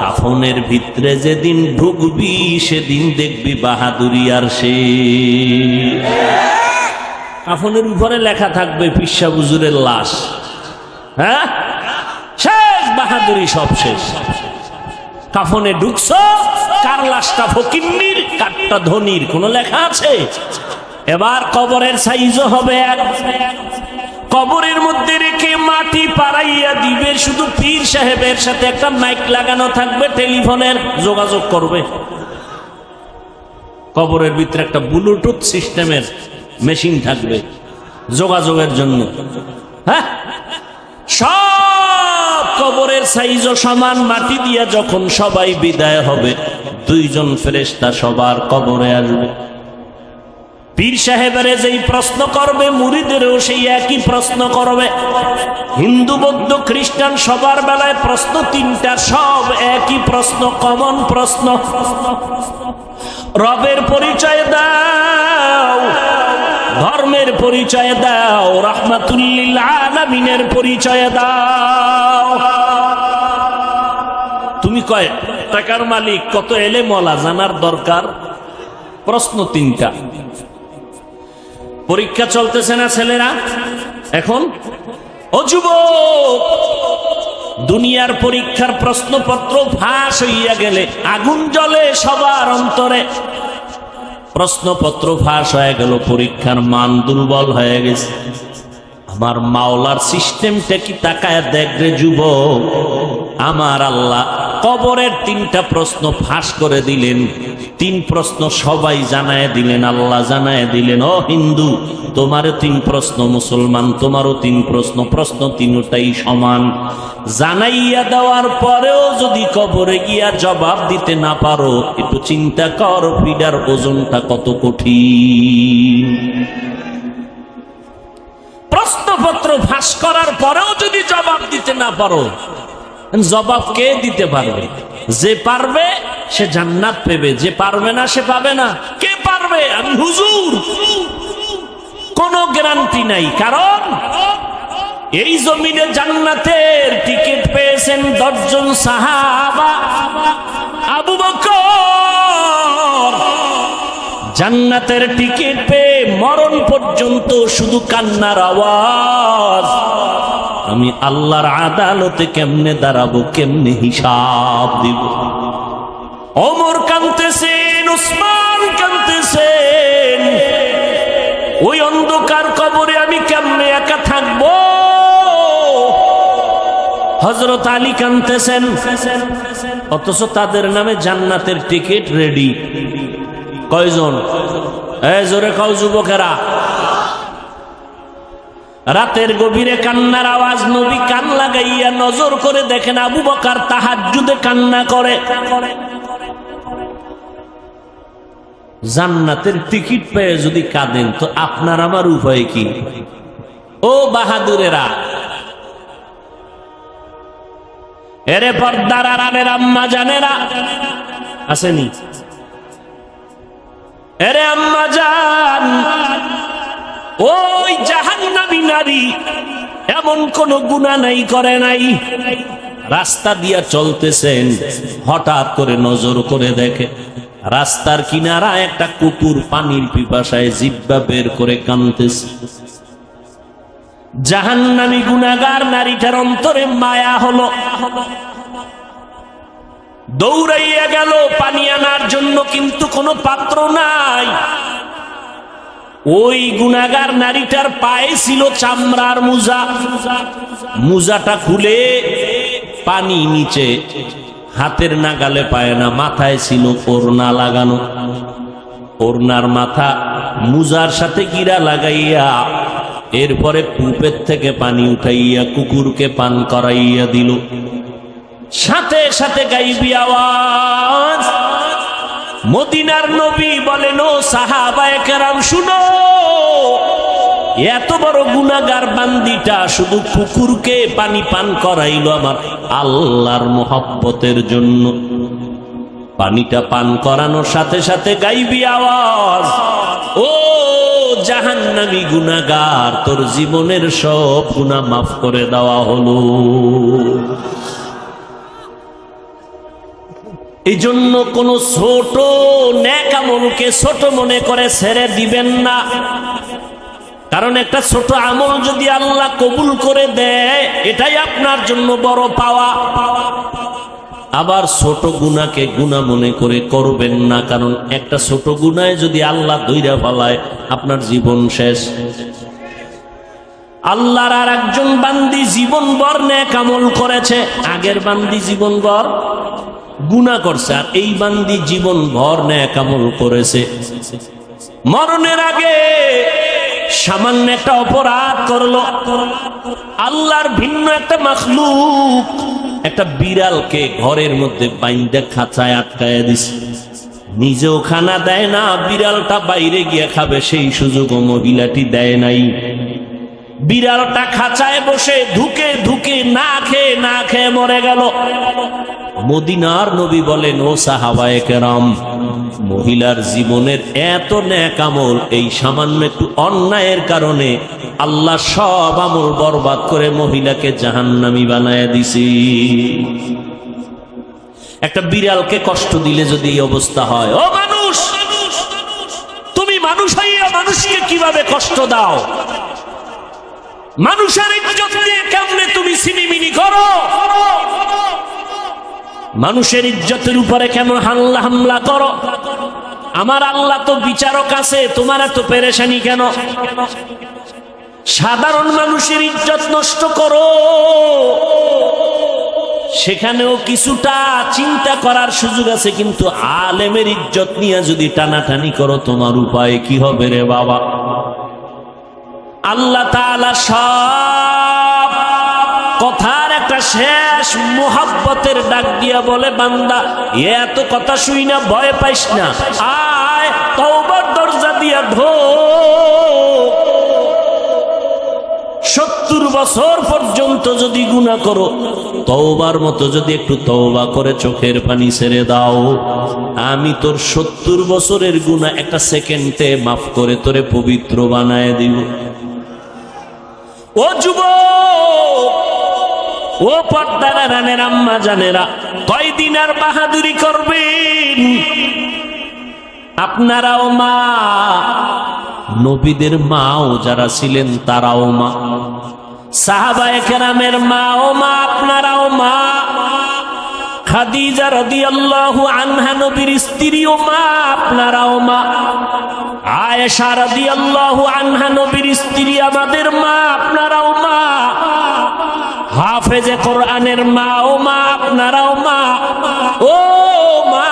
কাফনের ভিতরে যেদিন ঢুকবি সেদিন দেখবি বাহাদুরি। আর সে কাফনের উপরে লেখা থাকবে পিসা হুজুরের লাশ, হ্যাঁ, শেষ বাহাদুরি, সব শেষ। কাফনে ঢুকছো, কার লাশটা ফকিন্নির, কারটা ধনির, কোন লেখা আছে? এবার কবরের সাইজও হবে এক। কবরের মধ্যে রেখে মাটি পাড়াইয়া দিবে, শুধু পীর সাহেবের সাথে একটা মাইক লাগানো থাকবে, টেলিফোনের যোগাযোগ করবে। কবরের ভিতরে একটা ব্লুটুথ সিস্টেমের মেশিন থাকবে যোগাযোগের জন্য। হ্যাঁ, সব কবরের সাইজও সমান। মাটি দিয়া যখন সবাই বিদায় হবে, 2 জন ফেরেশতা সবার কবরে আসবে। পীর সাহেবেরে যেই প্রশ্ন করবে, মুরিদেরও সেই একই প্রশ্ন করবে। হিন্দু, বৌদ্ধ, খ্রিস্টান সবার বেলায় প্রশ্ন 3টা, সব একই প্রশ্ন, কমন প্রশ্ন। রবের পরিচয় দাও, ধর্মের পরিচয় দাও, রাহমাতুল লিল আলামিনের পরিচয় দাও। তুমি কয় টাকার মালিক, কত এলে মলা জানার দরকার? প্রশ্ন 3টা। পরীক্ষা চলতেছে না ছেলেরা এখন? ও যুবক, দুনিয়ার পরীক্ষার প্রশ্নপত্র ফাঁস হইয়া গেলে আগুন জ্বলে সবার অন্তরে। প্রশ্নপত্র ফাঁস হয়ে গেল, পরীক্ষার মান দুর্বল হয়ে গেছে। আমার মাওলার সিস্টেমটা কি তাকায় দেখ রে যুবক। আমার আল্লাহ কবরের 3টা প্রশ্ন ফাঁস করে দিলেন। 3 প্রশ্ন সবাই জানায় দিলেন, আল্লাহ জানায় দিলেন, ও হিন্দু তোমারও 3 প্রশ্ন, মুসলমান তোমারও 3 প্রশ্ন, প্রশ্ন 3টাই সমান। জানাইয়া দেওয়ার পরেও যদি কবরে গিয়া জবাব দিতে না পারো, একটু চিন্তা কর পিডার ওজনটা কত কঠিন। প্রশ্নপত্র ফাঁস করার পরেও যদি জবাব দিতে না পারো, জবাব কে দিতে পারবে? যে পারবে সে জান্নাত পেবে, যে পারবে না সে পাবে না। কে পারবে? আমি হুজুর। কোনো গ্যারান্টি নাই, কারণ এই জমিনে জান্নাতের টিকিট পেয়েছেন 10 জন সাহাবা। আবু বকর জান্নাতের টিকিট পেয়ে মরণ পর্যন্ত শুধু কান্নার আওয়াজ। আমি আল্লাহর আদালতে কেমনে দাঁড়াবো, কেমনে হিসাব দিব। ওমর কাঁদতেছেন, উসমান কাঁদতেছেন, ওই অন্ধকার কবরে আমি কেমনে একা থাকবো। হযরত আলী কাঁদতেছেন, অথচ তাদের নামে জান্নাতের টিকিট রেডি। কয়জন? জোরে কও যুবকেরা। রাতের গভীরে কান্নার আওয়াজ, নবী কান লাগাইয়া নজর করে দেখেন আবু বকর তাহাজ্জুদে কান্না করে। জান্নাতের টিকিট পেয়ে যদি কাঁদেন, তো আপনার আমার উপায় কি? ও বাহাদুরেরা, এরে পর্দার আড়ালের আম্মা জানেরা আসেনি? এরে আম্মা জান, ওই জাহান্নামী নারী এমন কোন গুনাহ নাই, করে নাই। রাস্তা দিয়া চলতেছেন, হঠাৎ করে নজর করে দেখে রাস্তার কিনারা একটা কুকুর পানির পিপাসায় জিহ্বা বের করে কাঁদতেছে। জাহান্নামী গুনাহগার নারীটার অন্তরে মায়া হলো, দৌড়াইয়া গেল পানি আনার জন্য, কিন্তু কোনো পাত্র নাই। ওই গুনাহগার নারীটার পায়ে ছিল চামড়ার মোজা, মোজাটা খুলে পানি নিচে, হাতের নাগালে পায় না, মাথায় ছিল ওড়না লাগানো। ওড়নার মাথা মোজার সাথে গিরা লাগাইয়া এরপরে কূপের থেকে পানি উঠাইয়া কুকুরকে পান করাইয়া দিল। সাথে সাথে গাইবি আওয়াজ, মদিনার নবী বলেন, ও সাহাবায়ে কেরাম শুনো, এত বড় গুনাহগার বান্দিটা শুধু কুকুরকে পানি পান করাইল আমার আল্লাহর মোহাব্বতের জন্য। পানিটা পান করানোর সাথে সাথে গাইবি আওয়াজ, ও জাহান্নামী গুনাহগার, তোর জীবনের সব গুনাহ মাফ করে দেওয়া হলো। এই জন্য কোন ছোট নেক আমলকে ছোট মনে করে ছেড়ে দিবেন না, কারণ একটা ছোট আমল যদি আল্লাহ কবুল করে দেয়, এটাই আপনার জন্য বড় পাওয়া। আবার ছোট গুনাহকে গুনাহ মনে করে করবেন না, কারণ একটা ছোট গুনাহে যদি আল্লাহ ধইরা ফেলায়, আপনার জীবন শেষ। আল্লাহর আর একজন বান্দি জীবনভর নেক আমল করেছে, আগের বান্দি জীবনভর গুনাহ করছে, আর এই বান্দি জীবনভর নেক আমল করেছে। মরণের আগে সামান্য একটা অপরাধ করলো, আল্লাহর ভিন্ন একটা মাখলুক একটা বিড়ালকে ঘরের মধ্যে বাইন্দা খাঁচায় আটকায় দিছে। নিজেও খানা দেয় না, বিড়ালটা বাইরে গিয়ে খাবে সেই সুযোগও মহিলাটি দেয় নাই। বিড়ালটা খাঁচায় বসে ধুকে ধুকে না খেয়ে মরে গেল। মদিনার নবী বলেন, ও সাহাবায়ে কেরাম, মহিলার জীবনের এত নেক আমল এই সামান্য একটু অন্যায়ের কারণে আল্লাহ সব আমল বরবাদ করে মহিলাকে জাহান্নামী বানায় দিছে। একটা বিড়ালকে কষ্ট দিলে যদি এই অবস্থা হয়, ও মানুষ, তুমি মানুষ হইয়া মানুষকে কিভাবে কষ্ট দাও? মানুষের ইজ্জত নিয়ে কেমনে তুমি সিনিমিনি করো? মানুষের ইজ্জতের উপরে কেন হামলা করো? আমার আল্লাহ তো বিচারক আছে, তোমার এত পেরেশানি কেন? সাধারণ মানুষের ইজ্জত নষ্ট করো, সেখানেও কিছুটা চিন্তা করার সুযোগ আছে, কিন্তু আলেমের ইজ্জত নিয়ে যদি টানাটানি করো তোমার উপায় কি হবে রে বাবা? আল্লাহ তাআলা সব কথার একটা শেষ মোহাব্বতের ডাক দিয়া বলে, বান্দা এত কথা শুই না, ভয় পাইস না, আয় তওবার দরজা দিয়া ঢোক। 70 বছর পর্যন্ত যদি গুনাহ করো, তওবার মতো যদি একটু তওবা করে চোখের পানি ছেড়ে দাও, আমি তোর 70 বছরের গুনাহ একটা সেকেন্ডে মাফ করে তোরে পবিত্র বানায় দিব। ও যুবক, ও পর্দার রানের আম্মা জানেরা, কয়দিন আর বাহাদুরি করবেন? আপনারাও মা, নবীদের মাও যারা ছিলেন তারাও মা, সাহাবায়ে কেরামের মাও মা, আপনারাও মা। খাদিজা রাদিয়াল্লাহু আনহা নবীর স্ত্রীও মা, আপনারাও মা। আয়েশা রাদিয়াল্লাহু আনহা নবীর স্ত্রী, আমাদের মা, আপনারাও মা। হাফেজে কোরআনের মা ও মা, আপনারাও মা। ও মা,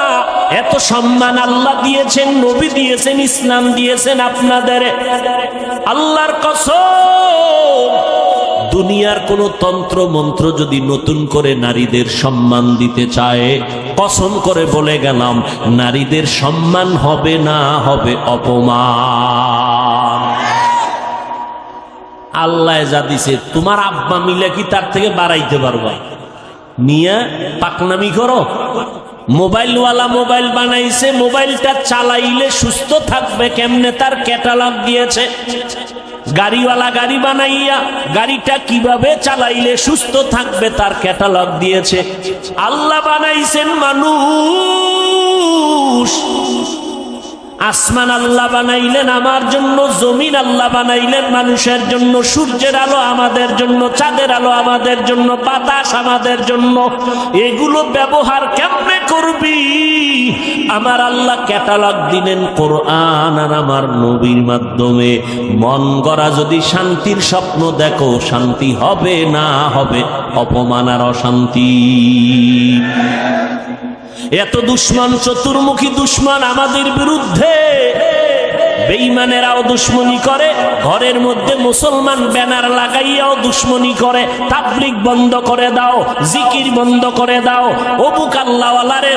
এত সম্মান আল্লাহ দিয়েছেন, নবী দিয়েছেন, ইসলাম দিয়েছেন আপনাদের। আল্লাহর কসম, দুনিয়ার কোন তন্ত্র মন্ত্র যদি নতুন করে নারীদের সম্মান দিতে চায়, কসম করে বলে গেলাম, নারীদের সম্মান হবে না, হবে অপমান। আল্লাহ যা দিছে, তোমার আব্বা মিলে কি তার থেকে বাড়াইতে পারবা? নিয়া পাকনামি করো। মোবাইলওয়ালা মোবাইল বানাইছে, মোবাইলটা চালাইলে সুস্থ থাকবে কেমনে তার ক্যাটালগ দিয়েছে। গাড়িওয়ালা গাড়ি বানাইয়া গাড়িটা কিভাবে চালাইলে সুস্থ থাকবে তার ক্যাটালগ দিয়েছে। আল্লাহ বানাইছেন মানুষ। আসমান আল্লাহ বানাইলেন আমার জন্য, জমিন আল্লাহ বানাইলেন মানুষের জন্য, সূর্যের আলো আমাদের জন্য, চাঁদের আলো আমাদের জন্য, বাতাস আমাদের জন্য। এগুলো ব্যবহার কেমনে করবি? আমার আল্লাহ ক্যাটালগ দিলেন কোরআন আর আমার নবীর মাধ্যমে। মন গড়া যদি শান্তির স্বপ্ন দেখো, শান্তি হবে না, হবে অপমান আর অশান্তি। এত দুশ্মন, চতুর্মুখী দুশ্মন আমাদের বিরুদ্ধে। বেঈমানেরাও দুশ্মনী করে, ঘরের মধ্যে মুসলমান ব্যানার লাগাইয়াও দুশ্মনী করে। তাবলীগ বন্ধ করে দাও, জিকির বন্ধ করে দাও, অমুক আল্লাহওয়ালারে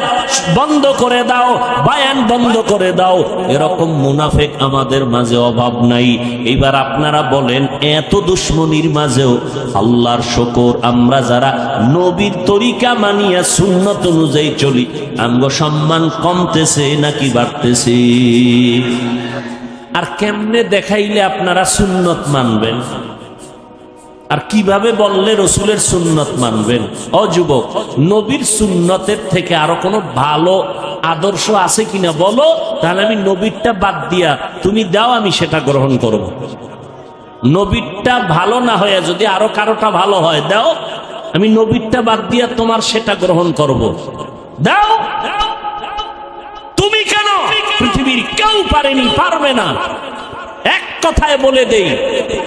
বন্ধ করে দাও, বায়ান বন্ধ করে দাও। এরকম মুনাফিক আমাদের মাঝে অভাব নাই। এইবার আপনারা বলেন, এত দুশ্মনীর মাঝেও আল্লাহর শুকর, আমরা যারা নবীর তরিকা মানিয়া সুন্নত অনুযায়ী চলি, আমগো সম্মান কমতেছে নাকি বাড়তেছে? আর কেমনে দেখাইলে আপনারা সুন্নত মানবেন? আর কিভাবে বললে রসুলের সুন্নত মানবেন? ও যুবক, নবীর সুন্নতের থেকে আরো কোনো ভালো আদর্শ আছে কিনা বলো, তাহলে আমি নবীরটা বাদ দিয়া তুমি দাও, আমি সেটা গ্রহণ করব। নবীরটা ভালো না হয়ে যদি আরো কারোটা ভালো হয় দাও, আমি নবীরটা বাদ দিয়া তোমার সেটা গ্রহণ করব। দাও। তুমি কেন? পৃথিবীর কেউ পারেনি, পারবে না। এক কথায় বলে দেই,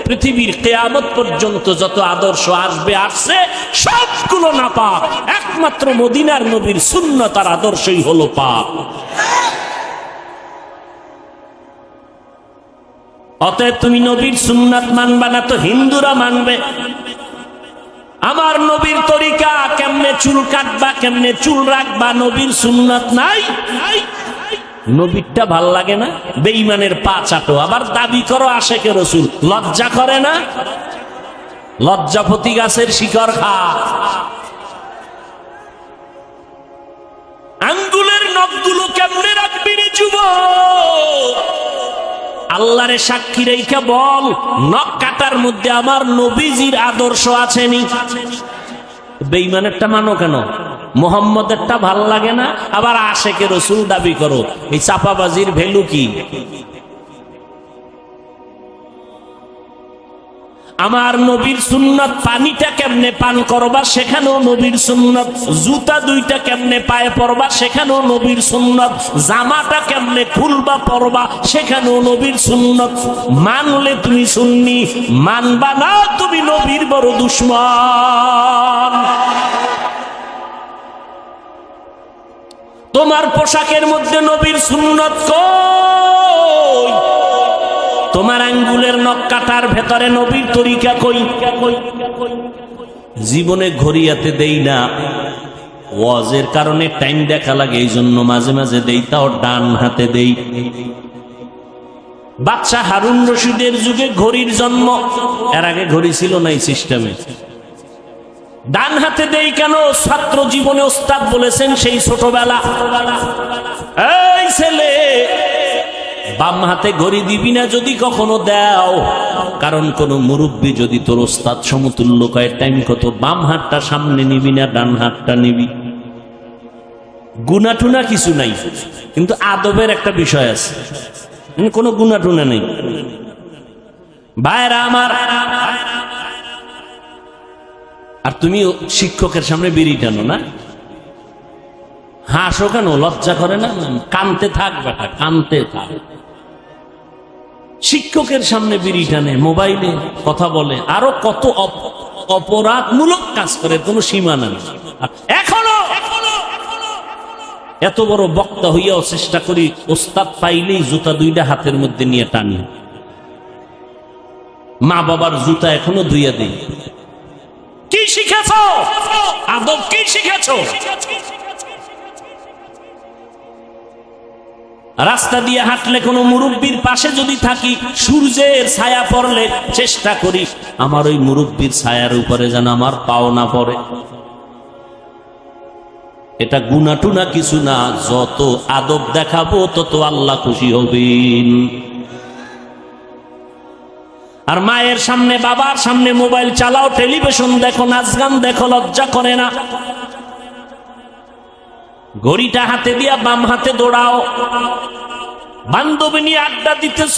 পৃথিবীর কিয়ামত পর্যন্ত যত আদর্শ আসবে, আসছে, সবগুলো না পাক। একমাত্র মদিনার নবীর সুন্নত আর আদর্শই হলো পাক। অতএব তুমি নবীর সুন্নাত মানবা না তো হিন্দুরা মানবে। আমার নবীর তরিকা, কেমনে চুল কাটবা, কেমনে চুল রাখবা, নবীর সুন্নাত নাই। নবীরটা ভাল লাগে না? বেঈমানের পা চাটো, আবার দাবি করো আশেকে রসুল। লজ্জা করে না? লজ্জাপতি গাছের শিকড় খা। আঙ্গুলের নখগুলো কেমনে রাখবি রে যুবক? আল্লাহরে সাক্ষী রেখে বল, নখ কাটার মধ্যে আমার নবীজির আদর্শ আছেনি। বেঈমানেরটা মানো কেন? মোহাম্মদেরটা ভাল লাগে না, আবার আশেকে রসুল দাবি করো। এই চাপাবাজির ভ্যালু কি? আমার নবীর সুন্নাত, পানিটা কেমনে পান করবা সেখানেও নবীর সুন্নাত, জুতা দুইটা কেমনে পায়ে পরবা সেখানেও নবীর সুন্নাত, জামাটা কেমনে খুলবা পরবা সেখানেও নবীর সুন্নাত। মানলে তুমি সুন্নি, মানবা না তুমি নবীর বড় দুশ্মন। তোমার পোশাকের মধ্যে নবীর সুন্নত কই? তোমার আঙ্গুলের নখ কাটার ভেতরে নবীর তরিকা কই? জীবনে ঘড়িয়াতে দেই না, ওয়াজের কারণে টাইম দেখা লাগে, এই জন্য মাঝে মাঝে দেই, তাও ডান হাতে দেই। বাদশাহ হারুন রশিদের যুগে ঘড়ির জন্ম, এর আগে ঘড়ি ছিল না এই সিস্টেমে। ডান হাতে দেই কেন? ছাত্র জীবনে ওস্তাদ বলেছেন সেই ছোটবেলা, এই ছেলে বাম হাতে ঘড়ি দিবি না যদি কখনো দাও, কারণ কোন মুরব্বী যদি তোর ওস্তাদ সমতুল্য কয় টাইম কত, বাম হাতটা সামনে নিবি না ডান হাতটা নিবি। গুনাটুনা কিছু নাই, কিন্তু আদবের একটা বিষয় আছে, কোনো গুনাটুনা নেই। ভাইরা আমার, আর তুমি শিক্ষকের সামনে বিড়ি টানো না, হাসো কেন? লজ্জা করে না? কানতে থাক বেটা, কানতে থাক। শিক্ষকের সামনে বিড়ি টানে, মোবাইলে কথা বলে, আরো কত অপরাধমূলক কাজ করে, কোনো সীমা নেই। এখনো এত বড় বক্তা হইয়াও চেষ্টা করি ওস্তাদ পাইলেই জুতা দুইটা হাতের মধ্যে নিয়ে টানি, মা বাবার জুতা এখনো ধুইয়া দিই। কি শিখেছ? আদব কি শিখেছ? রাস্তা দিয়ে হাঁটলে কোনো মুরব্বীর পাশে যদি থাকি, সূর্যের ছায়া পড়লে চেষ্টা করি আমার ওই মুরব্বীর ছায়ার উপরে যেন আমার পাও না পড়ে। এটা গুনাটুনা কিছু না, যত আদব দেখাবো তত আল্লাহ খুশি হবেন। আর মায়ের সামনে বাবার সামনে মোবাইল চালাও, টেলিভিশন দেখো, নাচ গান দেখো, লজ্জা করে না? ঘড়িটা হাতে দিয়া বাম হাতে দৌড়াও, বান্ধবী নিয়ে আড্ডা দিতেছ,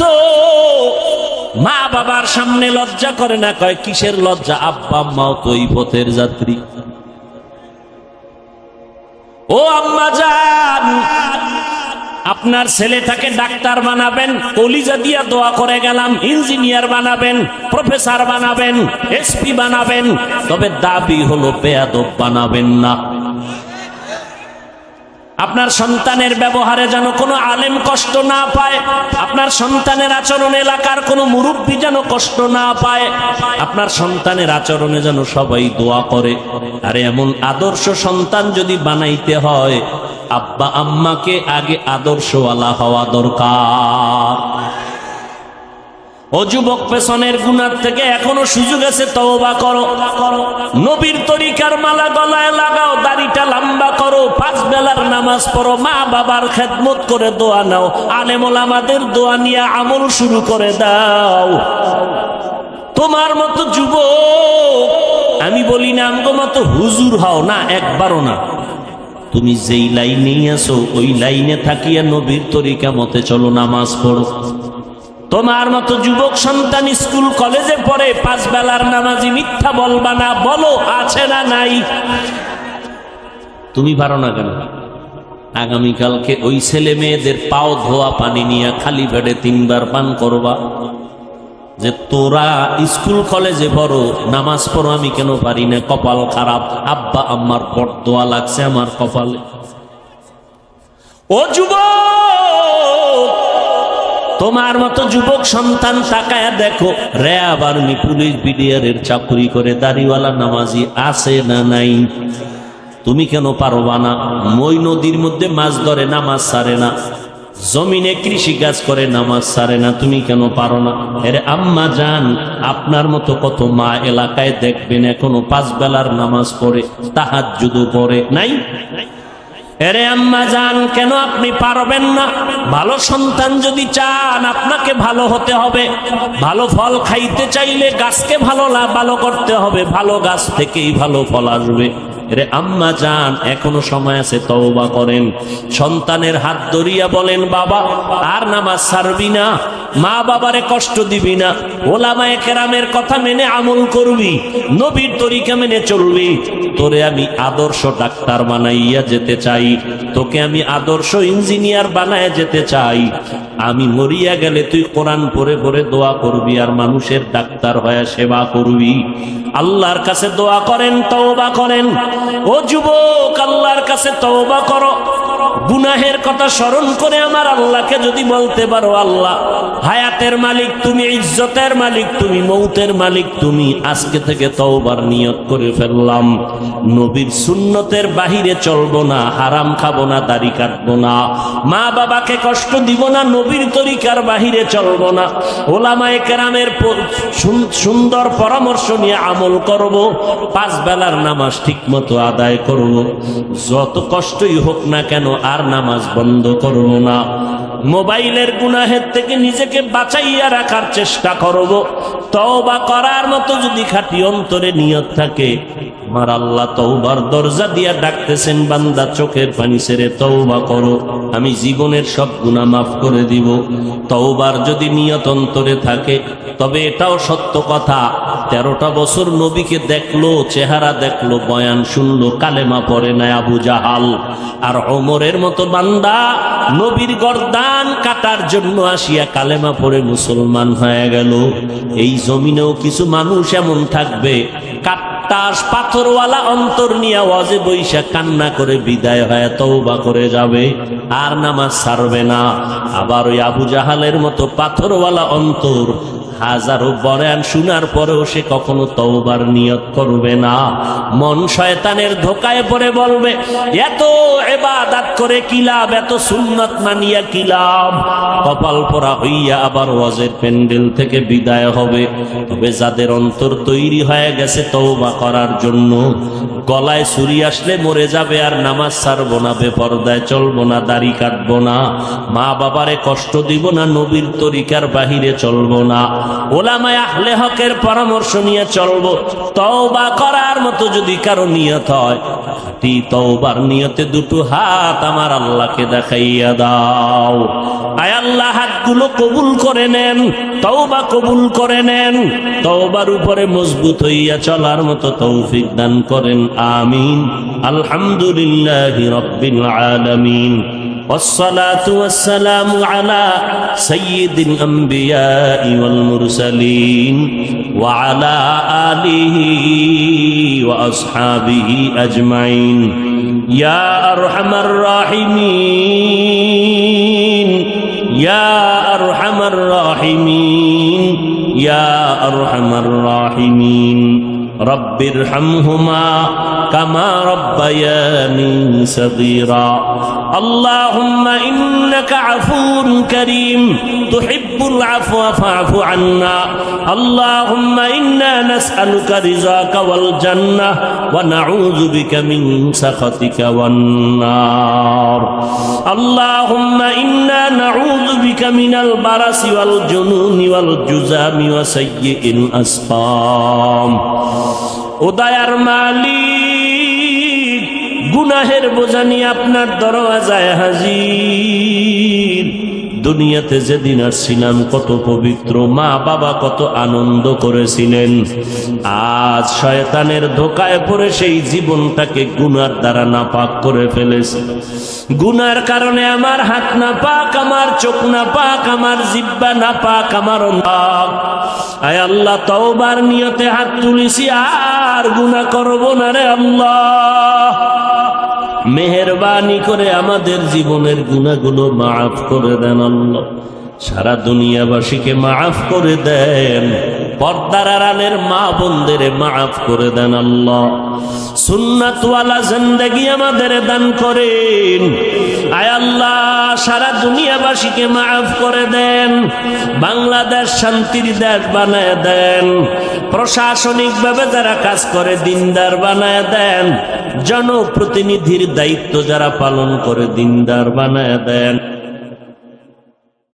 মা বাবার সামনে লজ্জা করে না? কয় কিসের লজ্জা? আব্বা আম্মাও তো এই পথের যাত্রী। ও আম্মা জান, আপনার ছেলেটাকে ডাক্তার বানাবেন, কলিজা দিয়া দোয়া করে গেলাম, ইঞ্জিনিয়ার বানাবেন, প্রফেসর বানাবেন, এসপি বানাবেন, তবে দাবি হলো বেয়াদব বানাবেন না। আপনার সন্তানের ব্যবহারে যেন কোনো আলেম কষ্ট না পায়, আপনার সন্তানের আচরণে এলাকার কোনো মুরব্বী যেন কষ্ট না পায়, আপনার সন্তানের আচরণে যেন সবাই দোয়া করে। আরে এমন আদর্শ সন্তান যদি বানাইতে হয়, আব্বা আম্মাকে আগে আদর্শওয়ালা হওয়া দরকার। ও যুবক, পেছনের গুনার থেকে এখনো সুযোগ আছে, তওবা করো। নবীর তরিকার মালা গলায় লাগাও, দাড়িটা লম্বা করো, 5 বেলার নামাজ পড়ো, মা বাবার খেদমত করে দোয়া নাও, আলেম ওলামাদের দোয়া নিয়ে আমল শুরু করে দাও। তোমার মতো যুবক, আমি বলি না আমগো মতো হুজুর হও না, একবারও না। তুমি যেই লাইনে আছো ওই লাইনে থাকিয়া নবীর তরিকা মতে চলো, নামাজ পড়ো। তোমার মতো যুবক সন্তান স্কুল কলেজে পড়ে, 5 বেলার নামাজি, মিথ্যা বলবা না, বলো আছে না নাই? তুমি পারো না কেন? আগামীকালকে ওই ছেলে মেয়েদের পাও ধোয়া পানি নিয়ে খালি পেটে 3 বার পান করবা, যে তোরা স্কুল কলেজে পড়ো, নামাজ পড়ো, আমি কেন পারি না? কপাল খারাপ, আব্বা আম্মার বরদোয়া লাগছে আমার কপালে। ও যুবক, তোমার মতো যুবক সন্তান তাকায়া দেখো, র্যাব আর্মি পুলিশ বিডিআরের চাকরি করে দাড়িওয়ালা নামাজি আছে না নাই? তুমি কেন পারবা না? মই নদীর মধ্যে মাছ ধরে, নামাজ ছাড়ে না, জমিনে কৃষি কাজ করে, নামাজ ছাড়ে না, তুমি কেন পারো না? আরে আম্মা জান, আপনার মতো কত মা এলাকায় দেখবেন এখনো 5 বেলার নামাজ পড়ে, তাহাজ্জুদ পড়ে নাই? এরে আম্মা জান, কেন আপনি পারবেন না? ভালো সন্তান যদি চান, আপনাকে ভালো হতে হবে। ভালো ফল খাইতে চাইলে গাছকে ভালো করতে হবে, ভালো গাছ থেকেই ভালো ফল আসবে। রে আম্মা জান, এখনো সময় আছে, তওবা করেন। সন্তানের হাত ধরিয়া বলেন, বাবা আর নামাজ ছাড়বি না, মা বাবারে কষ্ট দিবি না, ওলামায়ে কেরামের কথা মেনে আমল করবি, নবীর তরিকা মেনে চলবি। তোরে আমি আদর্শ ডাক্তার বানাইয়া যেতে চাই, তোকে আমি আদর্শ ইঞ্জিনিয়ার বানায় যেতে চাই। আমি মরিয়া গেলে তুই কোরআন পড়ে পড়ে দোয়া করবি আর মানুষের ডাক্তার হয়ে সেবা করবি। আল্লাহর কাছে দোয়া করেন, তওবা করেন। ও যুবক, আল্লাহর কাছে তওবা করো। গুনাহের কথা স্মরণ করে আমার আল্লাহকে যদি বলতে পারো, আল্লাহ হায়াতের মালিক তুমি, ইজ্জতের মালিক তুমি, মৌতের মালিক তুমি, আজকে থেকে তওবার নিয়ত করে ফেললাম, নবীর সুন্নতের বাহিরে চলবো না, হারাম খাবো না, দাড়ি কাটবো না, মা বাবাকে কষ্ট দিব না, নবীর তরিকার বাহিরে চলবো না, ওলামায়ে কেরামের সুন্দর পরামর্শ নিয়ে আমল করব, 5 বেলার নামাজ ঠিক মতো আদায় করব, যত কষ্টই হোক না কেন আর নামাজ বন্ধ করব না, মোবাইলের গুনাহের থেকে নিজেকে বাঁচাইয়া রাখার চেষ্টা করব। তওবা করার মতো যদি খাঁটি অন্তরে নিয়ত থাকে, আমার আল্লাহ তওবার দরজা দিয়া ডাকতেছেন, বান্দা চোখের পানি ছেড়ে তওবা করো, আমি জীবনের সব গুনাহ মাফ করে দিব। তওবার যদি নিয়ত অন্তরে থাকে, তবে এটাও সত্য কথা, 13টা বছর নবীকে দেখলো, চেহারা দেখলো, বয়ান শুনলো, কালেমা পড়ে নাই আবু জাহাল। আর ওমরের মতো বান্দা নবীর গর্দান কাটার জন্য আসিয়া কালেমা পড়ে মুসলমান হয়ে গেল। এই জমিনেও কিছু মানুষ এমন থাকবে, পাথরওয়ালা অন্তর নিয়ে ওয়াজে বৈশা কান্না করে বিদায় হয়ে তওবা করে যাবে, আর নামাজ ছাড়বে না। আবার ওই আবু জাহালের মতো পাথরওয়ালা অন্তর, হাজারো বয়ান শোনার পরেও সে কখনো তওবার নিয়ত করবে না। মন শয়তানের ধোকায় পড়ে বলবে, এত ইবাদত করে কি লাভ, এত সুন্নাত মানিয়া কি লাভ, কপাল পোড়া হইয়া আবার ওয়াজের প্যান্ডেল থেকে বিদায় হবে। তবে যাদের অন্তর তৈরি হয়ে গেছে তওবা করার জন্য, গলায় ছুরি আসলে মরে যাবে, আর নামাজ ছাড়বো না, বেপরদায় চলবো না, দাড়ি কাটবো না, মা বাবারে কষ্ট দিব না, নবীর তরিকার বাহিরে চলবো না, ওলামায়ে আহলে হকের পরামর্শ নিয়ে চলবো। তওবা করার মতো যদি কারো নিয়ত হয়, খাঁটি তওবার নিয়তে দুটো হাত আমার আল্লাহকে দেখাইয়া দাও। আয় আল্লাহ, হাতগুলো কবুল করে নেন, তওবা কবুল করে নেন, তওবার উপরে মজবুত হইয়া চলার মতো তৌফিক দান করেন, আমিন। আলহামদুলিল্লাহি রাব্বিল আলামিন। والصلاة والسلام على سيد الأنبياء والمرسلين وعلى آله وأصحابه أجمعين يا أرحم الراحمين يا أرحم الراحمين يا أرحم الراحمين رب ارحمهما كما ربياني صغيرا اللهم إنك عفو كريم تحب العفو فاعف عنا اللهم إنا نسألك رضاك والجنة ونعوذ بك من سخطك والنار اللهم إنا نعوذ بك من البرص والجنون والجذام وسيء الأسقام ও দয়ার মালিক, গুনাহের বোঝা নিয়ে আপনার দরওয়াজায় হাজির। দুনিয়াতে যেদিন আসছিলাম কত পবিত্র, মা বাবা কত আনন্দ করেছিলেন, আজ শয়তানের ধোকায় পড়ে সেই জীবনটাকে গুনার দ্বারা নাপাক করে ফেলেছে। গুনার কারণে আমার হাত নাপাক, আমার চোখ নাপাক, আমার জিহ্বা নাপাক, আমার নাক। আয় আল্লাহ, তওবার নিয়তে হাত তুলেছি, আর গুনাহ করব না রে আল্লাহ। মেহেরবানি করে আমাদের জীবনের গুনাহগুলো মাফ করে দেন আল্লাহ। সারা দুনিয়াবাসীকে মাফ করে দেন, পর্দার আড়ালের মা বোনদের মাফ করে দেন আল্লাহ। সুন্নাতওয়ালা জিন্দেগি আমাদের দান করেন। আয় আল্লাহ, সারা দুনিয়াবাসীকে মাফ করে দেন, বাংলাদেশ শান্তির দেশ বানায় দেন, প্রশাসনিকভাবে যারা কাজ করে দিনদার বানায় দেন, জনপ্রতিনিধির দায়িত্ব যারা পালন করে দিনদার বানায় দেন।